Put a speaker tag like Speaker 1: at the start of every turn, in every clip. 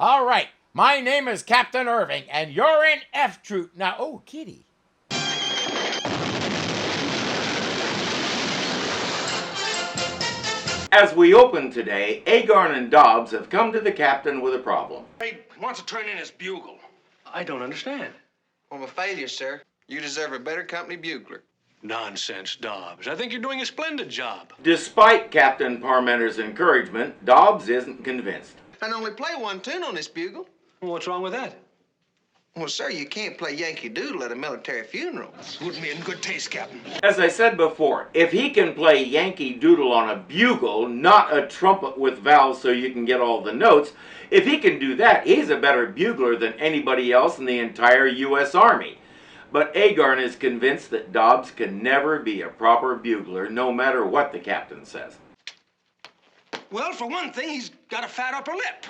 Speaker 1: All right, my name is Captain Irving, and you're in F Troop. Now, oh, kitty.
Speaker 2: As we open today, Agarn and Dobbs have come to the captain with a problem.
Speaker 3: He wants to turn in his bugle.
Speaker 4: I don't understand.
Speaker 5: I'm a failure, sir. You deserve a better company bugler.
Speaker 4: Nonsense, Dobbs. I think you're doing a splendid job.
Speaker 2: Despite Captain Parmenter's encouragement, Dobbs isn't convinced.
Speaker 5: I can only play one tune on this bugle.
Speaker 4: What's wrong with that?
Speaker 5: Well, sir, you can't play Yankee Doodle at a military funeral.
Speaker 3: Wouldn't be in good taste, Captain.
Speaker 2: As I said before, if he can play Yankee Doodle on a bugle, not a trumpet with valves so you can get all the notes, if he can do that, he's a better bugler than anybody else in the entire U.S. Army. But Agarn is convinced that Dobbs can never be a proper bugler, no matter what the captain says.
Speaker 3: Well, for one thing, he's got a fat upper lip.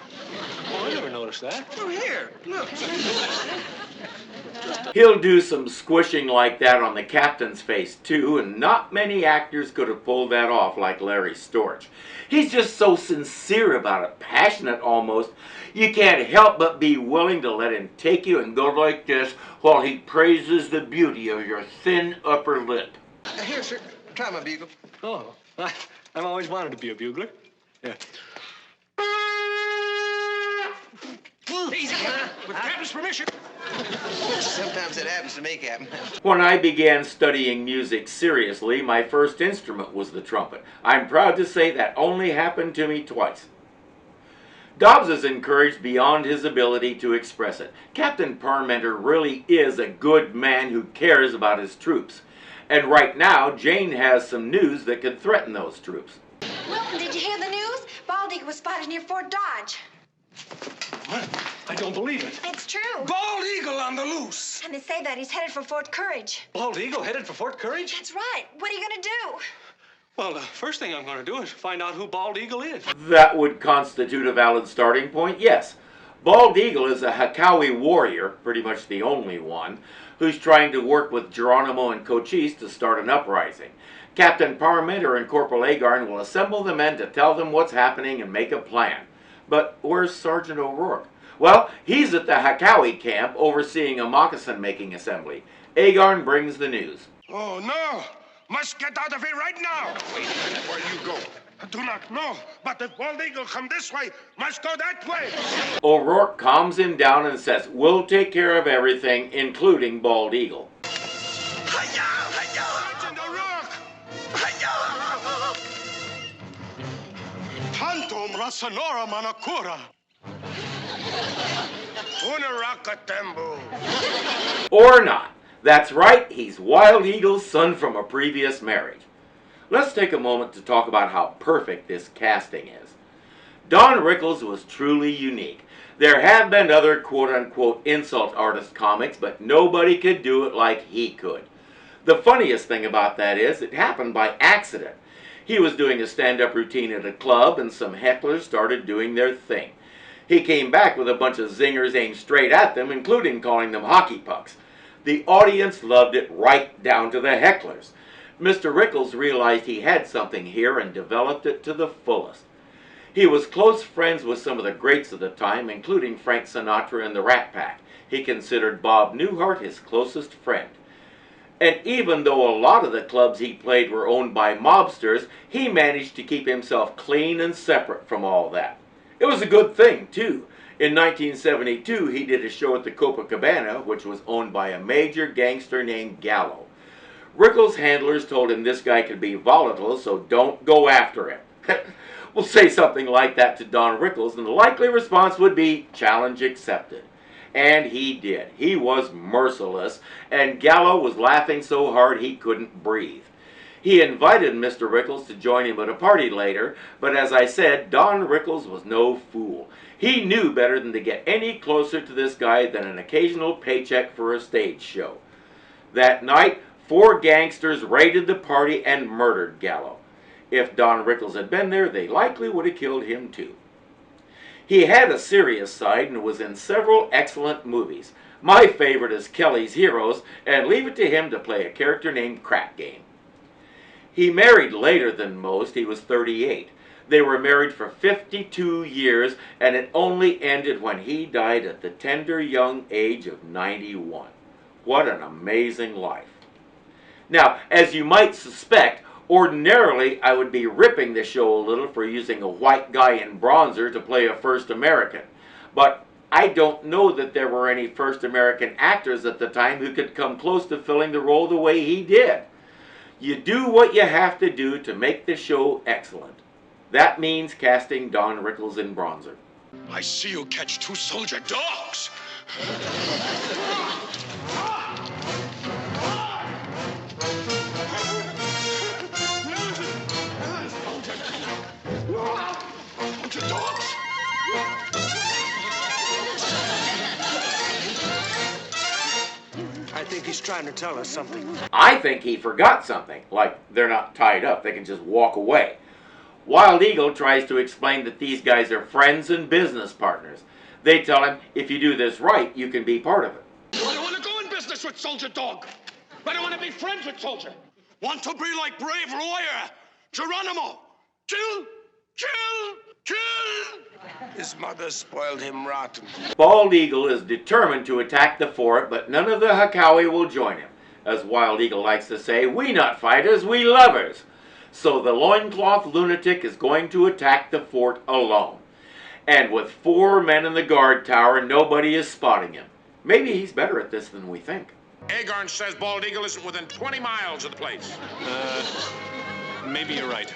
Speaker 4: Oh, I never noticed that.
Speaker 3: Oh, here, look.
Speaker 2: He'll do some squishing like that on the captain's face, too, and not many actors could have pulled that off like Larry Storch. He's just so sincere about it, passionate almost. You can't help but be willing to let him take you and go like this while he praises the beauty of your thin upper lip.
Speaker 5: Here, sir, try my bugle.
Speaker 4: Oh, I've always wanted to be a bugler. Yeah.
Speaker 3: Easy, with the captain's permission.
Speaker 5: Sometimes it happens to me, Captain.
Speaker 2: When I began studying music seriously, my first instrument was the trumpet. I'm proud to say that only happened to me twice. Dobbs is encouraged beyond his ability to express it. Captain Parmenter really is a good man who cares about his troops. And right now, Jane has some news that could threaten those troops.
Speaker 6: Wilton, did you hear the news? Bald Eagle was spotted near Fort Dodge.
Speaker 4: What? I don't believe it.
Speaker 6: It's true.
Speaker 3: Bald eagle on the loose.
Speaker 6: And they say that he's headed for Fort Courage.
Speaker 4: Bald Eagle headed for Fort Courage?
Speaker 6: That's right. What are you going to do?
Speaker 4: Well, the first thing I'm going to do is find out who Bald Eagle is.
Speaker 2: That would constitute a valid starting point, yes. Bald Eagle is a Hekawi warrior, pretty much the only one, who's trying to work with Geronimo and Cochise to start an uprising. Captain Parmenter and Corporal Agarn will assemble the men to tell them what's happening and make a plan. But where's Sergeant O'Rourke? Well, he's at the Hekawi camp overseeing a moccasin-making assembly. Agarn brings the news.
Speaker 3: Oh, no. Must get out of here right now. Wait a minute, where you go? I do not know, but if Bald Eagle come this way, must go that way.
Speaker 2: O'Rourke calms him down and says, we'll take care of everything, including Bald Eagle.
Speaker 3: Sergeant O'Rourke! Tantum Rasanora Manakura. Unarakatembu.
Speaker 2: Or not. That's right, he's Wild Eagle's son from a previous marriage. Let's take a moment to talk about how perfect this casting is. Don Rickles was truly unique. There have been other quote-unquote insult artist comics, but nobody could do it like he could. The funniest thing about that is, it happened by accident. He was doing a stand-up routine at a club, and some hecklers started doing their thing. He came back with a bunch of zingers aimed straight at them, including calling them hockey pucks. The audience loved it right down to the hecklers. Mr. Rickles realized he had something here and developed it to the fullest. He was close friends with some of the greats of the time, including Frank Sinatra and the Rat Pack. He considered Bob Newhart his closest friend. And even though a lot of the clubs he played were owned by mobsters, he managed to keep himself clean and separate from all that. It was a good thing, too. In 1972, he did a show at the Copacabana, which was owned by a major gangster named Gallo. Rickles' handlers told him this guy could be volatile, so don't go after him. We'll say something like that to Don Rickles, and the likely response would be, challenge accepted. And he did. He was merciless, and Gallo was laughing so hard he couldn't breathe. He invited Mr. Rickles to join him at a party later, but as I said, Don Rickles was no fool. He knew better than to get any closer to this guy than an occasional paycheck for a stage show. That night, 4 gangsters raided the party and murdered Gallo. If Don Rickles had been there, they likely would have killed him too. He had a serious side and was in several excellent movies. My favorite is Kelly's Heroes, and leave it to him to play a character named Crack Game. He married later than most. He was 38. They were married for 52 years, and it only ended when he died at the tender young age of 91. What an amazing life. Now, as you might suspect, ordinarily I would be ripping the show a little for using a white guy in bronzer to play a first American. But I don't know that there were any first American actors at the time who could come close to filling the role the way he did. You do what you have to do to make the show excellent. That means casting Don Rickles in bronzer.
Speaker 3: I see you catch 2 soldier dogs. Soldier dogs.
Speaker 5: I think he's trying to tell us something.
Speaker 2: I think he forgot something, like they're not tied up, they can just walk away. Wild Eagle tries to explain that these guys are friends and business partners. They tell him, if you do this right, you can be part of it.
Speaker 3: I don't want to go in business with Soldier Dog. I don't want to be friends with Soldier. Want to be like brave warrior Geronimo. Kill, kill, kill.
Speaker 5: His mother spoiled him rotten.
Speaker 2: Bald Eagle is determined to attack the fort, but none of the Hekawi will join him. As Wild Eagle likes to say, we not fighters, we lovers. So the loincloth lunatic is going to attack the fort alone. And with 4 men in the guard tower, nobody is spotting him. Maybe he's better at this than we think.
Speaker 3: Agarn says Bald Eagle isn't within 20 miles of the place.
Speaker 4: Maybe you're right.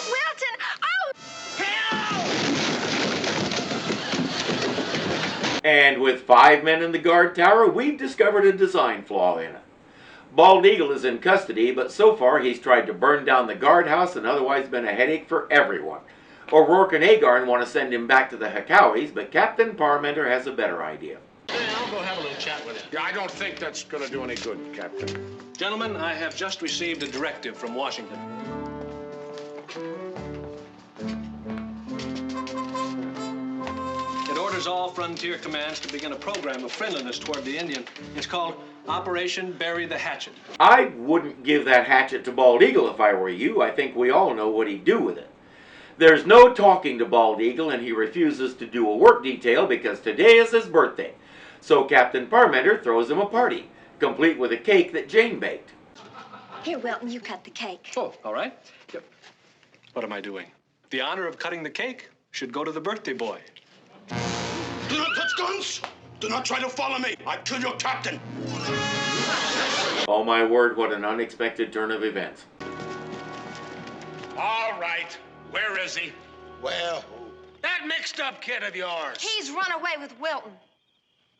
Speaker 6: Wilton! Oh!
Speaker 2: And with 5 men in the guard tower, we've discovered a design flaw in it. Bald Eagle is in custody, but so far he's tried to burn down the guardhouse and otherwise been a headache for everyone. O'Rourke and Agarn want to send him back to the Hekawis, but Captain Parmenter has a better idea.
Speaker 4: I'll go have a little chat with him.
Speaker 3: Yeah, I don't think that's going to do any good, Captain.
Speaker 4: Gentlemen, I have just received a directive from Washington. It orders all frontier commands to begin a program of friendliness toward the Indian. It's called Operation Bury the Hatchet.
Speaker 2: I wouldn't give that hatchet to Bald Eagle if I were you. I think we all know what he'd do with it. There's no talking to Bald Eagle, and he refuses to do a work detail because today is his birthday. So Captain Parmenter throws him a party, complete with a cake that Jane baked.
Speaker 6: Here, Wilton, you cut the cake.
Speaker 4: Oh, all right. Yep. What am I doing? The honor of cutting the cake should go to the birthday boy.
Speaker 3: Do not touch guns. Do not try to follow me. I kill your captain.
Speaker 2: Oh my word, what an unexpected turn of events.
Speaker 3: All right. Where is he?
Speaker 5: Well,
Speaker 3: That mixed-up kid of yours.
Speaker 6: He's run away with Wilton.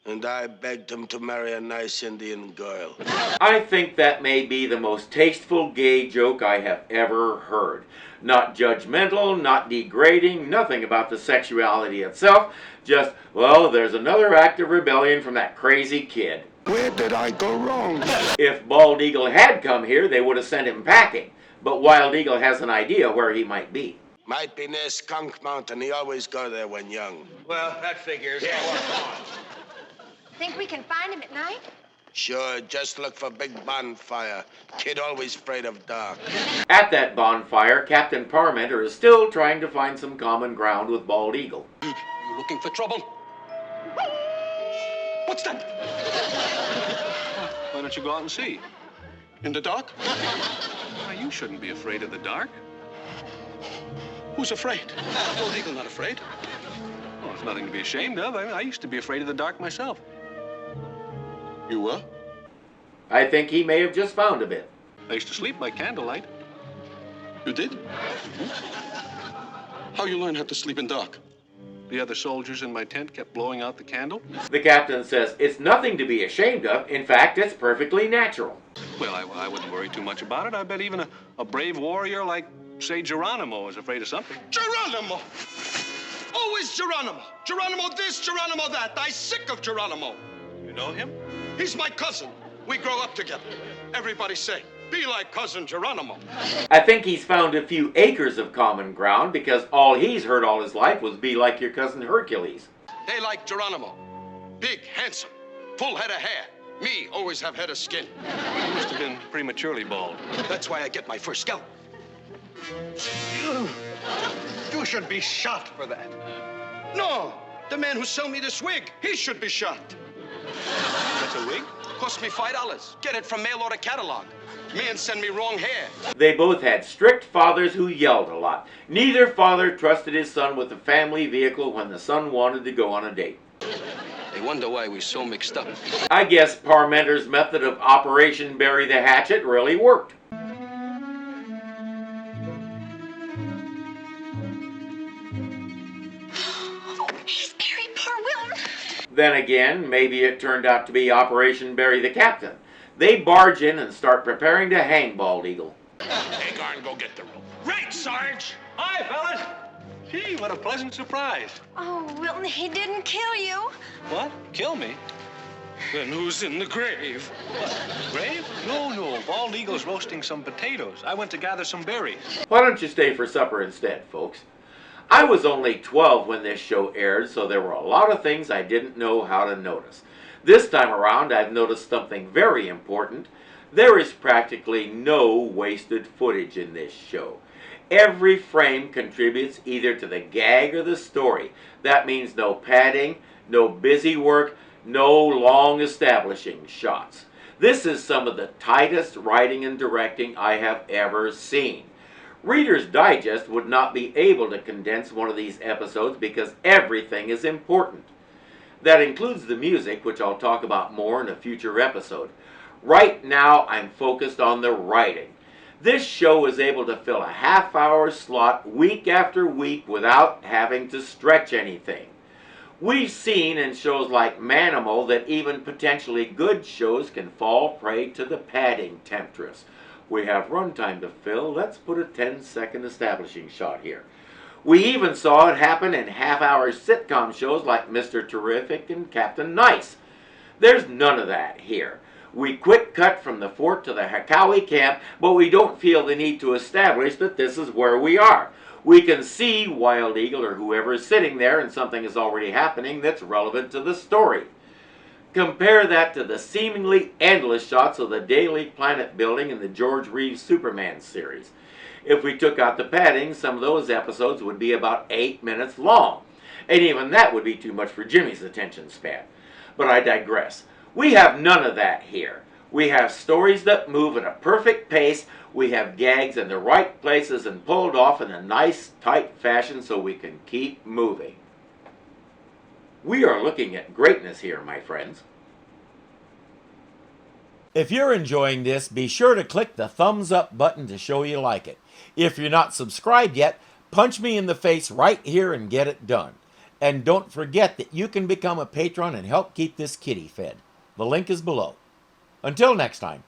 Speaker 5: and I begged him to marry a nice Indian girl.
Speaker 2: I think that may be the most tasteful gay joke I have ever heard. Not judgmental, not degrading, nothing about the sexuality itself. Just, well, there's another act of rebellion from that crazy kid.
Speaker 3: Where did I go wrong?
Speaker 2: If Bald Eagle had come here, they would have sent him packing. But Wild Eagle has an idea where he might be.
Speaker 5: Might be near Skunk Mountain. He always go there when young.
Speaker 3: Well, that figures. Yeah, well, come on.
Speaker 6: Think we can find him at night?
Speaker 5: Sure, just look for big bonfire. Kid always afraid of dark.
Speaker 2: At that bonfire, Captain Parmenter is still trying to find some common ground with Bald Eagle.
Speaker 4: You looking for trouble? What's that? Why don't you go out and see?
Speaker 3: In the dark?
Speaker 4: Why, you shouldn't be afraid of the dark.
Speaker 3: Who's afraid?
Speaker 4: Bald Eagle not afraid. Oh, it's nothing to be ashamed of. I used to be afraid of the dark myself.
Speaker 3: You were?
Speaker 2: I think he may have just found a bit.
Speaker 4: I used to sleep by candlelight.
Speaker 3: You did? How you learn how to sleep in dark?
Speaker 4: The other soldiers in my tent kept blowing out the candle.
Speaker 2: The captain says it's nothing to be ashamed of. In fact, it's perfectly natural.
Speaker 4: Well, I wouldn't worry too much about it. I bet even a brave warrior like, say, Geronimo is afraid of something.
Speaker 3: Geronimo! Always Geronimo! Geronimo this, Geronimo that. I'm sick of Geronimo.
Speaker 4: You know him?
Speaker 3: He's my cousin. We grow up together. Everybody say, be like cousin Geronimo.
Speaker 2: I think he's found a few acres of common ground because all he's heard all his life was be like your cousin Hercules.
Speaker 3: They like Geronimo. Big, handsome, full head of hair. Me always have head of skin.
Speaker 4: You must have been prematurely bald.
Speaker 3: That's why I get my first scalp. You should be shot for that. No, the man who sold me this wig, he should be shot.
Speaker 4: That's a wig?
Speaker 3: Cost me $5. Get it from mail order catalog. Man send me wrong hair.
Speaker 2: They both had strict fathers who yelled a lot. Neither father trusted his son with the family vehicle when the son wanted to go on a date.
Speaker 3: They wonder why we're so mixed up.
Speaker 2: I guess Parmenter's method of Operation Bury the Hatchet really worked.
Speaker 6: He's buried poor Wilton.
Speaker 2: Then again, maybe it turned out to be Operation Bury the Captain. They barge in and start preparing to hang Bald Eagle.
Speaker 5: Hey, Garn, go get the rope.
Speaker 3: Right, Sarge!
Speaker 4: Hi, fellas. Gee, what a pleasant surprise.
Speaker 6: Oh, Wilton, he didn't kill you.
Speaker 4: What? Kill me?
Speaker 3: Then who's in the grave?
Speaker 4: What? Grave? No. Bald Eagle's roasting some potatoes. I went to gather some berries.
Speaker 2: Why don't you stay for supper instead, folks? I was only 12 when this show aired, so there were a lot of things I didn't know how to notice. This time around, I've noticed something very important. There is practically no wasted footage in this show. Every frame contributes either to the gag or the story. That means no padding, no busy work, no long establishing shots. This is some of the tightest writing and directing I have ever seen. Reader's Digest would not be able to condense one of these episodes because everything is important. That includes the music, which I'll talk about more in a future episode. Right now, I'm focused on the writing. This show is able to fill a half-hour slot week after week without having to stretch anything. We've seen in shows like Manimal that even potentially good shows can fall prey to the padding temptress. We have runtime to fill. Let's put a 10-second establishing shot here. We even saw it happen in half-hour sitcom shows like Mr. Terrific and Captain Nice. There's none of that here. We quick cut from the fort to the Hekawi camp, but we don't feel the need to establish that this is where we are. We can see Wild Eagle or whoever is sitting there and something is already happening that's relevant to the story. Compare that to the seemingly endless shots of the Daily Planet building in the George Reeves Superman series. If we took out the padding, some of those episodes would be about 8 minutes long. And even that would be too much for Jimmy's attention span. But I digress. We have none of that here. We have stories that move at a perfect pace. We have gags in the right places and pulled off in a nice, tight fashion so we can keep moving. We are looking at greatness here, my friends. If you're enjoying this, be sure to click the thumbs up button to show you like it. If you're not subscribed yet, punch me in the face right here and get it done. And don't forget that you can become a patron and help keep this kitty fed. The link is below. Until next time.